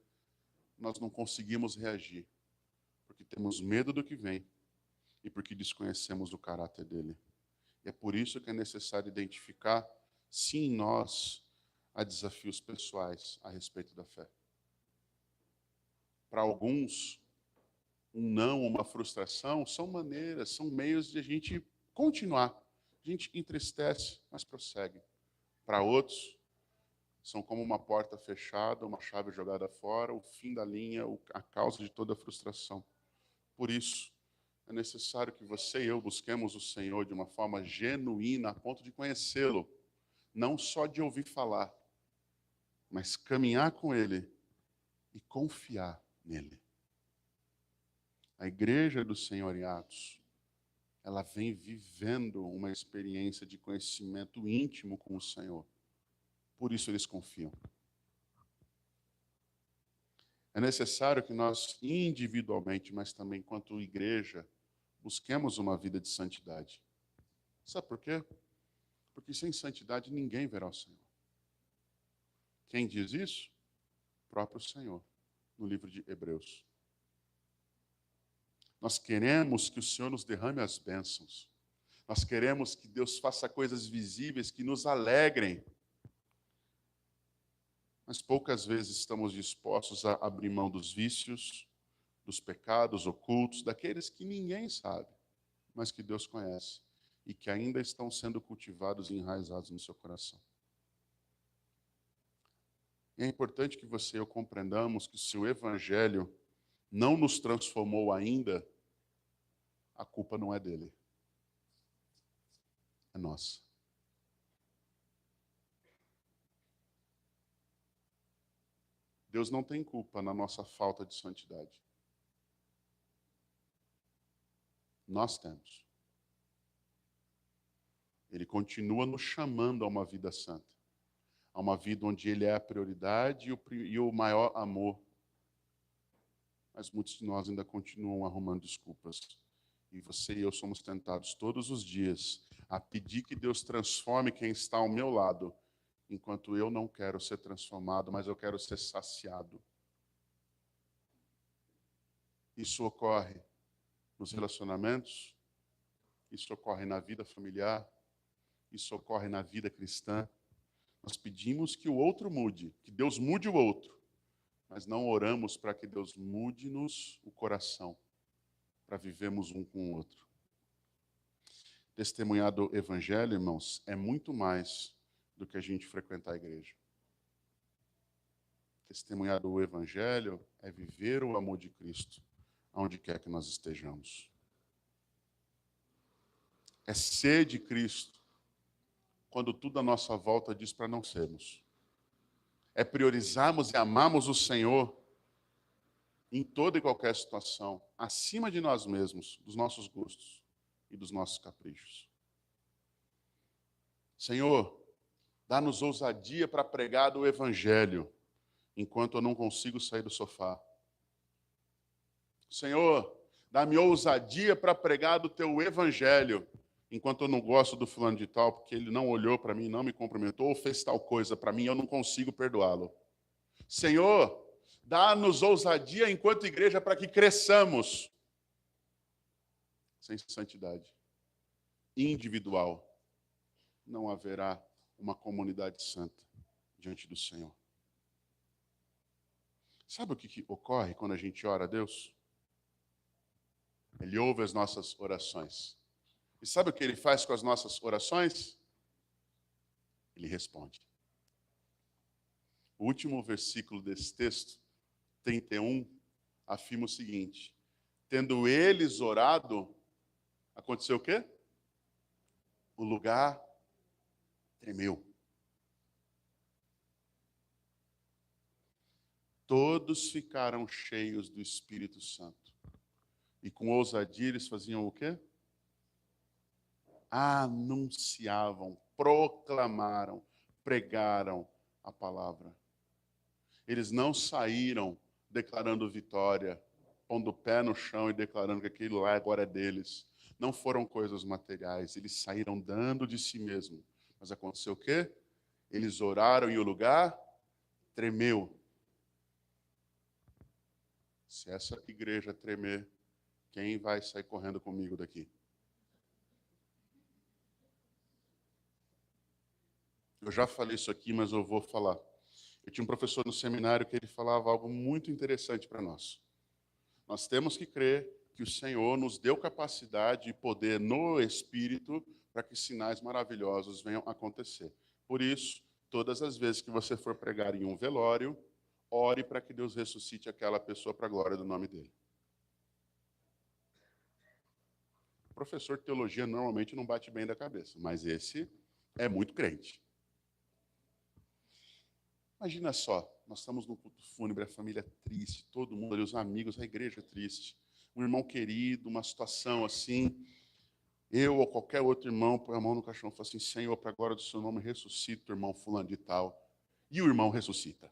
nós não conseguimos reagir, porque temos medo do que vem e porque desconhecemos o caráter dele. E é por isso que é necessário identificar, se em nós há desafios pessoais a respeito da fé. Para alguns, um não, uma frustração, são maneiras, são meios de a gente continuar. A gente entristece, mas prossegue. Para outros, são como uma porta fechada, uma chave jogada fora, o fim da linha, a causa de toda a frustração. Por isso, é necessário que você e eu busquemos o Senhor de uma forma genuína, a ponto de conhecê-lo. Não só de ouvir falar, mas caminhar com Ele e confiar nele. A igreja do Senhor em Atos, ela vem vivendo uma experiência de conhecimento íntimo com o Senhor. Por isso eles confiam. É necessário que nós, individualmente, mas também enquanto igreja, busquemos uma vida de santidade. Sabe por quê? Porque sem santidade ninguém verá o Senhor. Quem diz isso? O próprio Senhor, no livro de Hebreus. Nós queremos que o Senhor nos derrame as bênçãos. Nós queremos que Deus faça coisas visíveis que nos alegrem. Mas poucas vezes estamos dispostos a abrir mão dos vícios, dos pecados ocultos, daqueles que ninguém sabe, mas que Deus conhece e que ainda estão sendo cultivados e enraizados no seu coração. E é importante que você e eu compreendamos que se o Evangelho não nos transformou ainda, a culpa não é dele. É nossa. Deus não tem culpa na nossa falta de santidade. Nós temos. Ele continua nos chamando a uma vida santa. a uma vida onde Ele é a prioridade e o maior amor. Mas muitos de nós ainda continuam arrumando desculpas. E você e eu somos tentados todos os dias a pedir que Deus transforme quem está ao meu lado, enquanto eu não quero ser transformado, mas eu quero ser saciado. Isso ocorre nos relacionamentos, isso ocorre na vida familiar, isso ocorre na vida cristã. Nós pedimos que o outro mude, que Deus mude o outro, mas não oramos para que Deus mude-nos o coração, para vivermos um com o outro. Testemunhar do Evangelho, irmãos, é muito mais do que a gente frequentar a igreja. Testemunhar do Evangelho é viver o amor de Cristo, aonde quer que nós estejamos. É ser de Cristo, quando tudo à nossa volta diz para não sermos. É priorizarmos e amarmos o Senhor em toda e qualquer situação, acima de nós mesmos, dos nossos gostos e dos nossos caprichos. Senhor, dá-nos ousadia para pregar do Evangelho, enquanto eu não consigo sair do sofá. Senhor, dá-me ousadia para pregar do teu Evangelho, enquanto eu não gosto do fulano de tal, porque ele não olhou para mim, não me cumprimentou, ou fez tal coisa para mim, eu não consigo perdoá-lo. Senhor, dá-nos ousadia enquanto igreja para que cresçamos sem santidade individual. Não haverá uma comunidade santa diante do Senhor. Sabe o que ocorre quando a gente ora a Deus? Ele ouve as nossas orações. E sabe o que Ele faz com as nossas orações? Ele responde. O último versículo desse texto, 31, afirma o seguinte: tendo eles orado, aconteceu o quê? O lugar tremeu. Todos ficaram cheios do Espírito Santo. E com ousadia eles faziam o quê? Anunciavam, proclamaram, pregaram a palavra. Eles não saíram declarando vitória, pondo o pé no chão e declarando que aquilo lá agora é deles. Não foram coisas materiais, eles saíram dando de si mesmo. Mas aconteceu o quê? Eles oraram e o lugar tremeu. Se essa igreja tremer, quem vai sair correndo comigo daqui? Eu já falei isso aqui, mas eu vou falar. Eu tinha um professor no seminário que ele falava algo muito interessante para nós. Nós temos que crer que o Senhor nos deu capacidade e poder no Espírito para que sinais maravilhosos venham acontecer. Por isso, todas as vezes que você for pregar em um velório, ore para que Deus ressuscite aquela pessoa para a glória do nome dele. O professor de teologia normalmente não bate bem da cabeça, mas esse é muito crente. Imagina só, nós estamos no culto fúnebre, a família triste, todo mundo ali, os amigos, a igreja triste. Um irmão querido, uma situação assim. Eu ou qualquer outro irmão põe a mão no caixão e fala assim: Senhor, para a glória do seu nome, ressuscita o irmão fulano de tal. E o irmão ressuscita.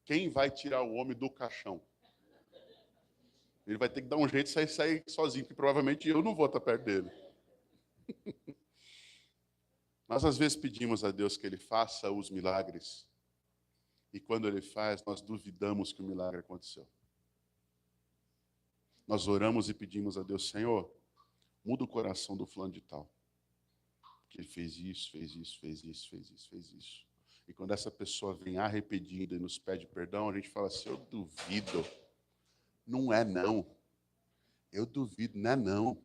Quem vai tirar o homem do caixão? Ele vai ter que dar um jeito de sair sozinho, porque provavelmente eu não vou estar perto dele. Nós, às vezes, pedimos a Deus que Ele faça os milagres. E quando Ele faz, nós duvidamos que o milagre aconteceu. Nós oramos e pedimos a Deus: Senhor, muda o coração do fulano de tal. Porque ele fez isso, fez isso, fez isso, fez isso, fez isso. E quando essa pessoa vem arrependida e nos pede perdão, a gente fala assim: eu duvido. Não é não. Eu duvido, não é não.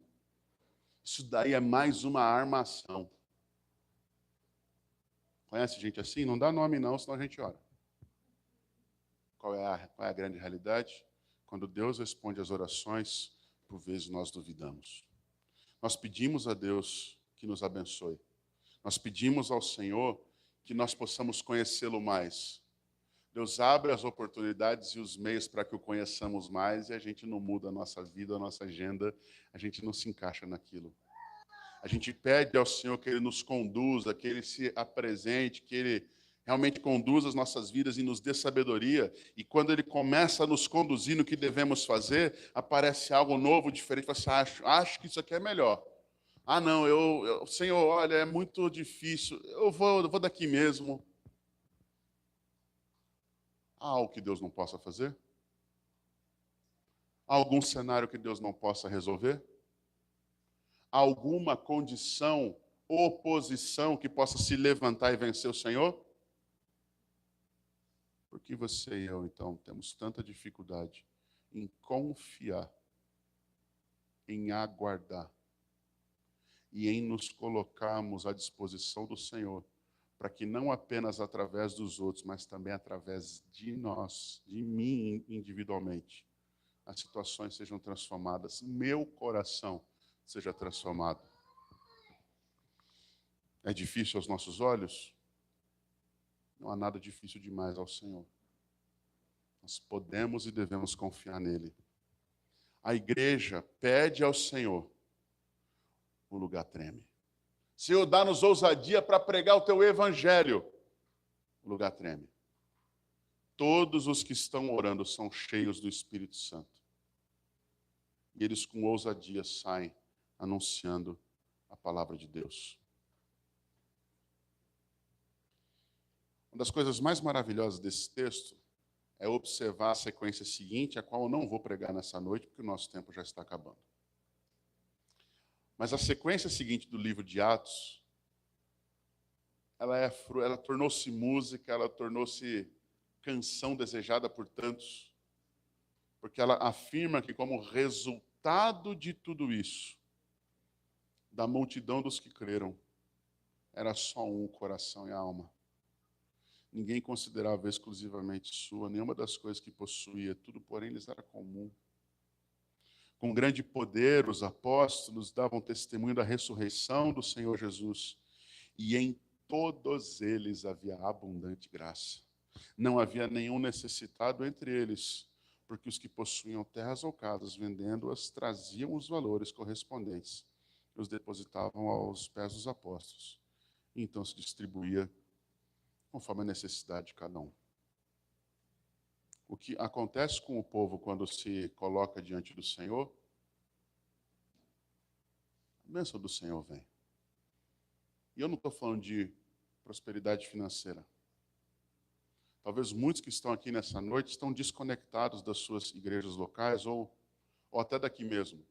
Isso daí é mais uma armação. Conhece gente assim? Não dá nome não, senão a gente ora. Qual é a grande realidade? Quando Deus responde às orações, por vezes nós duvidamos. Nós pedimos a Deus que nos abençoe. Nós pedimos ao Senhor que nós possamos conhecê-lo mais. Deus abre as oportunidades e os meios para que o conheçamos mais e a gente não muda a nossa vida, a nossa agenda, a gente não se encaixa naquilo. A gente pede ao Senhor que Ele nos conduza, que Ele se apresente, que Ele realmente conduza as nossas vidas e nos dê sabedoria. E quando Ele começa a nos conduzir no que devemos fazer, aparece algo novo, diferente. Você acho que isso aqui é melhor. Ah, não, Senhor, olha, é muito difícil. Eu vou daqui mesmo. Há algo que Deus não possa fazer? Há algum cenário que Deus não possa resolver? Há alguma condição, oposição que possa se levantar e vencer o Senhor? Por que você e eu, então, temos tanta dificuldade em confiar, em aguardar e em nos colocarmos à disposição do Senhor, para que não apenas através dos outros, mas também através de nós, de mim individualmente, as situações sejam transformadas, meu coração seja transformado. É difícil aos nossos olhos? Não há nada difícil demais ao Senhor. Nós podemos e devemos confiar nele. A igreja pede ao Senhor, o lugar treme. Senhor, dá-nos ousadia para pregar o teu evangelho. O lugar treme. Todos os que estão orando são cheios do Espírito Santo. E eles com ousadia saem anunciando a palavra de Deus. Uma das coisas mais maravilhosas desse texto é observar a sequência seguinte, a qual eu não vou pregar nessa noite, porque o nosso tempo já está acabando. Mas a sequência seguinte do livro de Atos, ela tornou-se música, ela tornou-se canção desejada por tantos, porque ela afirma que como resultado de tudo isso, da multidão dos que creram, era só um, o coração e a alma. Ninguém considerava exclusivamente sua, nenhuma das coisas que possuía, tudo, porém, lhes era comum. Com grande poder, os apóstolos davam testemunho da ressurreição do Senhor Jesus, e em todos eles havia abundante graça. Não havia nenhum necessitado entre eles, porque os que possuíam terras ou casas, vendendo-as, traziam os valores correspondentes e os depositavam aos pés dos apóstolos. E então se distribuía conforme a necessidade de cada um. O que acontece com o povo quando se coloca diante do Senhor, a bênção do Senhor vem. E eu não estou falando de prosperidade financeira. Talvez muitos que estão aqui nessa noite estão desconectados das suas igrejas locais ou até daqui mesmo,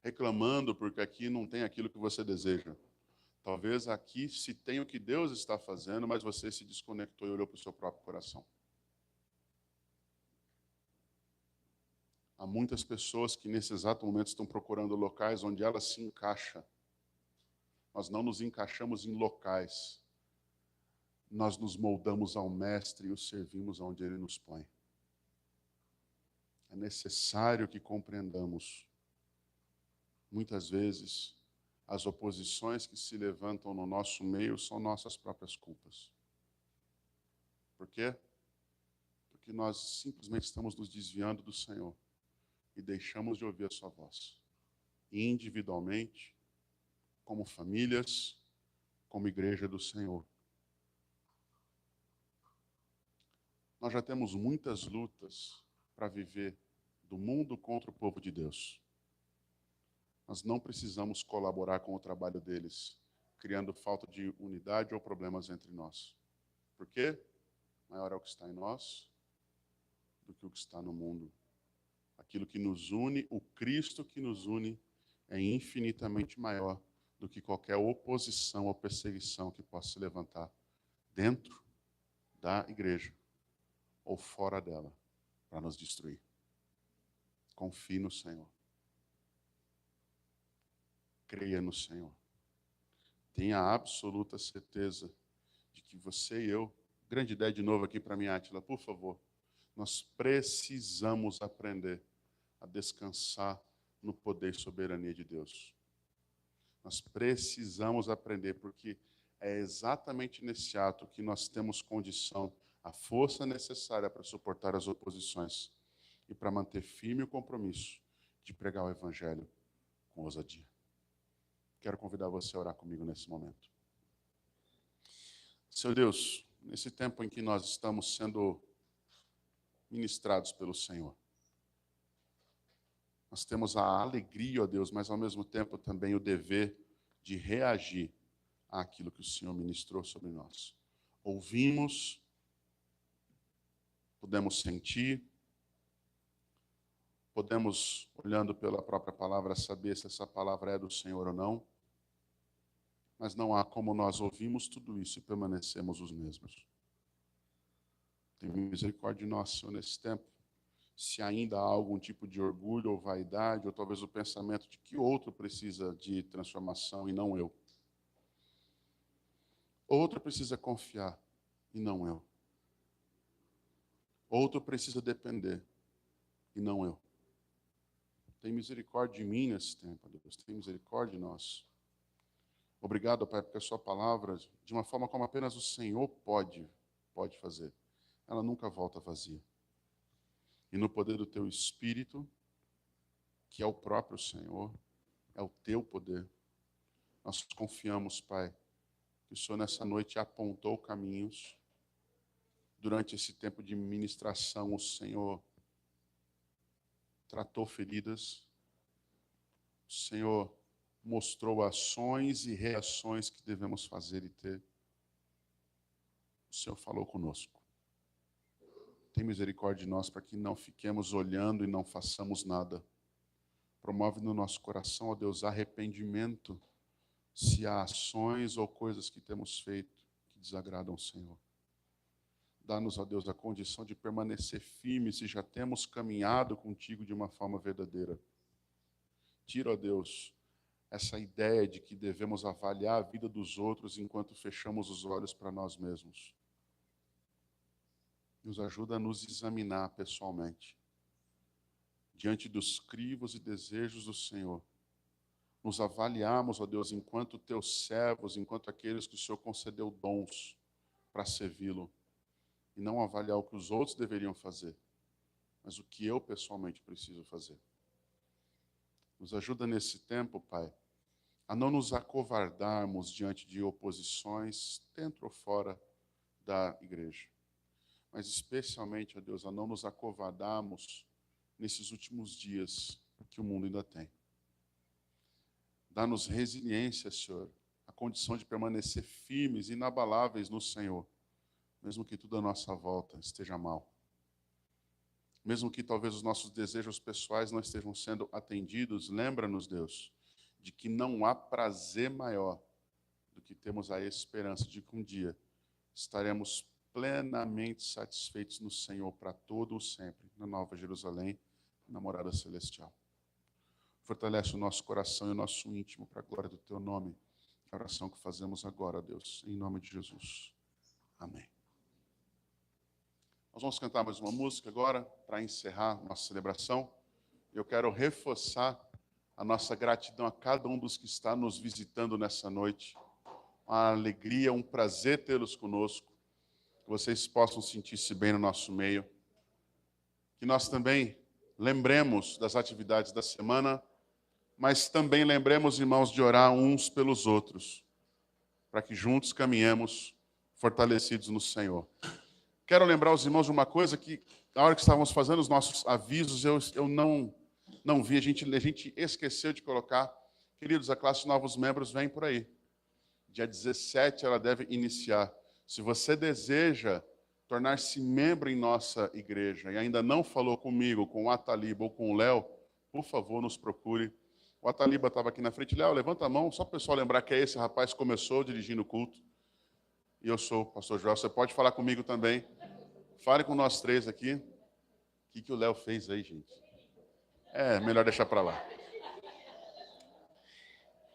reclamando porque aqui não tem aquilo que você deseja. Talvez aqui se tenha o que Deus está fazendo, mas você se desconectou e olhou para o seu próprio coração. Há muitas pessoas que nesse exato momento estão procurando locais onde ela se encaixa. Nós não nos encaixamos em locais. Nós nos moldamos ao Mestre e o servimos onde Ele nos põe. É necessário que compreendamos, muitas vezes, as oposições que se levantam no nosso meio são nossas próprias culpas. Por quê? Porque nós simplesmente estamos nos desviando do Senhor e deixamos de ouvir a sua voz. Individualmente, como famílias, como igreja do Senhor. Nós já temos muitas lutas para viver do mundo contra o povo de Deus. Nós não precisamos colaborar com o trabalho deles, criando falta de unidade ou problemas entre nós. Por quê? Maior é o que está em nós do que o que está no mundo. Aquilo que nos une, o Cristo que nos une, é infinitamente maior do que qualquer oposição ou perseguição que possa se levantar dentro da igreja ou fora dela para nos destruir. Confie no Senhor. Creia no Senhor. Tenha absoluta certeza de que você e eu, grande ideia de novo aqui para mim, Átila, por favor, nós precisamos aprender a descansar no poder e soberania de Deus. Nós precisamos aprender, porque é exatamente nesse ato que nós temos condição, a força necessária para suportar as oposições e para manter firme o compromisso de pregar o Evangelho com ousadia. Quero convidar você a orar comigo nesse momento. Senhor Deus, nesse tempo em que nós estamos sendo ministrados pelo Senhor, nós temos a alegria, ó Deus, mas ao mesmo tempo também o dever de reagir àquilo que o Senhor ministrou sobre nós. Ouvimos, podemos sentir, podemos, olhando pela própria palavra, saber se essa palavra é do Senhor ou não, mas não há como nós ouvimos tudo isso e permanecemos os mesmos. Tenha misericórdia de nós, Senhor, nesse tempo. Se ainda há algum tipo de orgulho ou vaidade, ou talvez o pensamento de que outro precisa de transformação e não eu. Outro precisa confiar e não eu. Outro precisa depender e não eu. Tem misericórdia de mim nesse tempo, Deus. Tem misericórdia de nós. Obrigado, Pai, porque a sua palavra, de uma forma como apenas o Senhor pode fazer, ela nunca volta vazia. E no poder do teu Espírito, que é o próprio Senhor, é o teu poder, nós confiamos, Pai, que o Senhor nessa noite apontou caminhos. Durante esse tempo de ministração, o Senhor tratou feridas, o Senhor mostrou ações e reações que devemos fazer e ter. O Senhor falou conosco. Tem misericórdia de nós para que não fiquemos olhando e não façamos nada. Promove no nosso coração, ó Deus, arrependimento, se há ações ou coisas que temos feito que desagradam o Senhor. Dá-nos, ó Deus, a condição de permanecer firmes se já temos caminhado contigo de uma forma verdadeira. Tira, ó Deus, essa ideia de que devemos avaliar a vida dos outros enquanto fechamos os olhos para nós mesmos. Nos ajuda a nos examinar pessoalmente, diante dos crivos e desejos do Senhor. Nos avaliarmos, ó Deus, enquanto teus servos, enquanto aqueles que o Senhor concedeu dons para servi-lo. E não avaliar o que os outros deveriam fazer, mas o que eu pessoalmente preciso fazer. Nos ajuda nesse tempo, Pai, a não nos acovardarmos diante de oposições dentro ou fora da igreja. Mas especialmente, ó Deus, a não nos acovardarmos nesses últimos dias que o mundo ainda tem. Dá-nos resiliência, Senhor, a condição de permanecer firmes, inabaláveis no Senhor, mesmo que tudo à nossa volta esteja mal. Mesmo que talvez os nossos desejos pessoais não estejam sendo atendidos, lembra-nos, Deus, de que não há prazer maior do que termos a esperança de que um dia estaremos plenamente satisfeitos no Senhor para todo o sempre, na Nova Jerusalém, na morada celestial. Fortalece o nosso coração e o nosso íntimo para a glória do teu nome. A oração que fazemos agora, Deus, em nome de Jesus. Amém. Nós vamos cantar mais uma música agora para encerrar nossa celebração. Eu quero reforçar a nossa gratidão a cada um dos que está nos visitando nessa noite. Uma alegria, um prazer tê-los conosco. Que vocês possam sentir-se bem no nosso meio. Que nós também lembremos das atividades da semana, mas também lembremos, irmãos, de orar uns pelos outros, para que juntos caminhemos fortalecidos no Senhor. Quero lembrar os irmãos de uma coisa que, na hora que estávamos fazendo os nossos avisos, eu não vi, a gente esqueceu de colocar. Queridos, a classe de novos membros vem por aí. Dia 17 ela deve iniciar. Se você deseja tornar-se membro em nossa igreja e ainda não falou comigo, com o Ataliba ou com o Léo, por favor, nos procure. O Ataliba estava aqui na frente. Léo, levanta a mão, só para o pessoal lembrar que é esse rapaz que começou dirigindo o culto. E eu sou o pastor Joel, você pode falar comigo também. Fale com nós três aqui. O que o Léo fez aí, gente? É, melhor deixar para lá.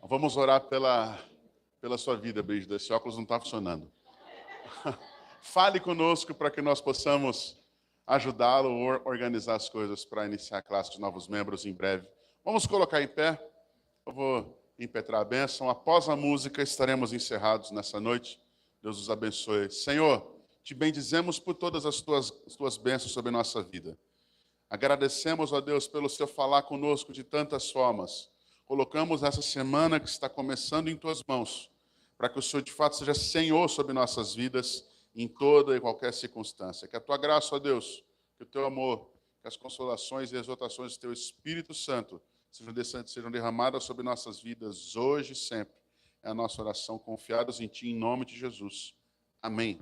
Vamos orar pela sua vida, Brígida. Esse óculos não está funcionando. Fale conosco para que nós possamos ajudá-lo a organizar as coisas para iniciar a classe de novos membros em breve. Vamos colocar em pé. Eu vou impetrar a bênção. Após a música, estaremos encerrados nessa noite. Deus os abençoe. Senhor, te bendizemos por todas as tuas bênçãos sobre a nossa vida. Agradecemos, ó Deus, pelo Senhor falar conosco de tantas formas. colocamos essa semana que está começando em tuas mãos, para que o Senhor de fato seja Senhor sobre nossas vidas em toda e qualquer circunstância. Que a tua graça, ó Deus, que o teu amor, que as consolações e exortações do teu Espírito Santo sejam derramadas sobre nossas vidas hoje e sempre. É a nossa oração, confiados em ti, em nome de Jesus. Amém.